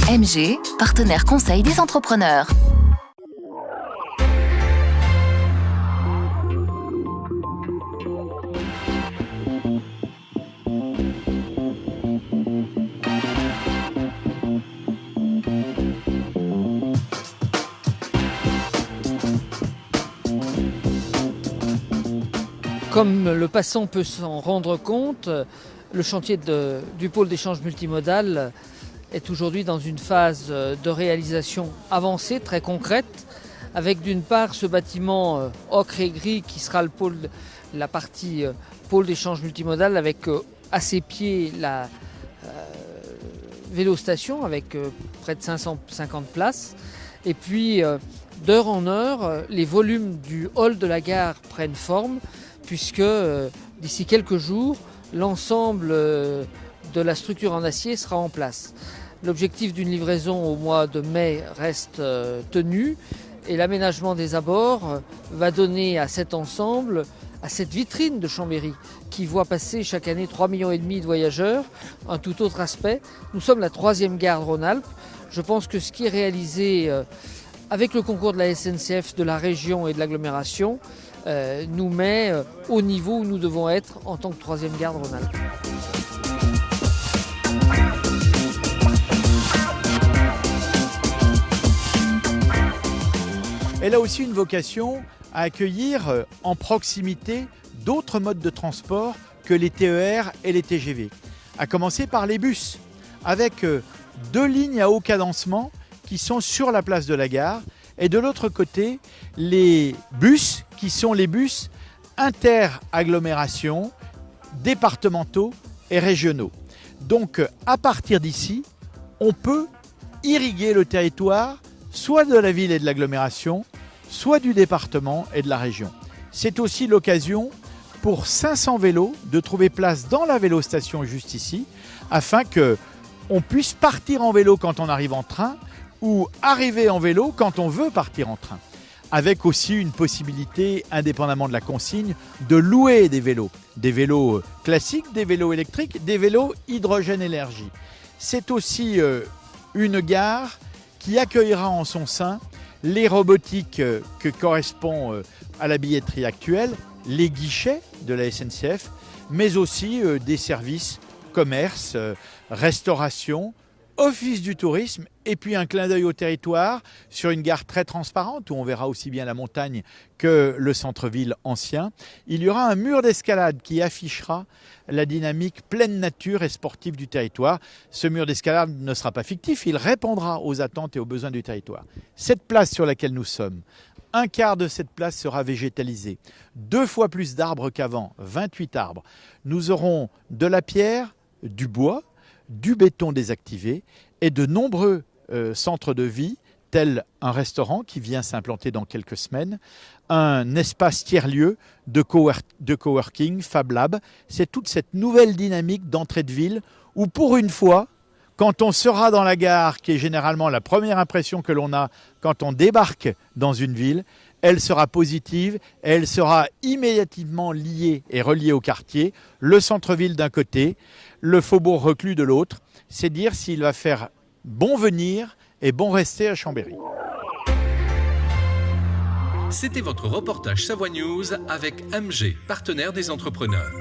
MG, partenaire conseil des entrepreneurs. Comme le passant peut s'en rendre compte, le chantier du pôle d'échange multimodal est aujourd'hui dans une phase de réalisation avancée, très concrète, avec d'une part ce bâtiment ocre et gris qui sera la partie pôle d'échange multimodal avec à ses pieds la vélostation avec près de 550 places. Et puis d'heure en heure, les volumes du hall de la gare prennent forme, puisque d'ici quelques jours, l'ensemble de la structure en acier sera en place. L'objectif d'une livraison au mois de mai reste tenu et l'aménagement des abords va donner à cet ensemble, à cette vitrine de Chambéry qui voit passer chaque année 3,5 millions de voyageurs, un tout autre aspect. Nous sommes la 3e gare de Rhône-Alpes. Je pense que ce qui est réalisé avec le concours de la SNCF, de la région et de l'agglomération nous met au niveau où nous devons être en tant que 3e gare de Rhône-Alpes. Elle a aussi une vocation à accueillir en proximité d'autres modes de transport que les TER et les TGV. À commencer par les bus, avec 2 lignes à haut cadencement qui sont sur la place de la gare. Et de l'autre côté, les bus qui sont les bus inter-agglomération, départementaux et régionaux. Donc à partir d'ici, on peut irriguer le territoire soit de la ville et de l'agglomération, soit du département et de la région. C'est aussi l'occasion pour 500 vélos de trouver place dans la vélostation juste ici, afin qu'on puisse partir en vélo quand on arrive en train, ou arriver en vélo quand on veut partir en train. Avec aussi une possibilité, indépendamment de la consigne, de louer des vélos classiques, des vélos électriques, des vélos hydrogène énergie. C'est aussi une gare qui accueillera en son sein les robotiques que correspond à la billetterie actuelle, les guichets de la SNCF, mais aussi des services commerce, restauration, office du tourisme et puis un clin d'œil au territoire sur une gare très transparente où on verra aussi bien la montagne que le centre-ville ancien. Il y aura un mur d'escalade qui affichera la dynamique pleine nature et sportive du territoire. Ce mur d'escalade ne sera pas fictif, il répondra aux attentes et aux besoins du territoire. Cette place sur laquelle nous sommes, un quart de cette place sera végétalisée. 2 fois plus d'arbres qu'avant, 28 arbres. Nous aurons de la pierre, du bois, du béton désactivé et de nombreux centres de vie, tels un restaurant qui vient s'implanter dans quelques semaines, un espace tiers-lieu de coworking, Fab Lab. C'est toute cette nouvelle dynamique d'entrée de ville où pour une fois, quand on sera dans la gare, qui est généralement la première impression que l'on a quand on débarque dans une ville, elle sera positive et elle sera immédiatement liée et reliée au quartier, le centre-ville d'un côté, le faubourg reclus de l'autre. C'est dire s'il va faire bon venir et bon rester à Chambéry. C'était votre reportage Savoie News avec MG, partenaire des entrepreneurs.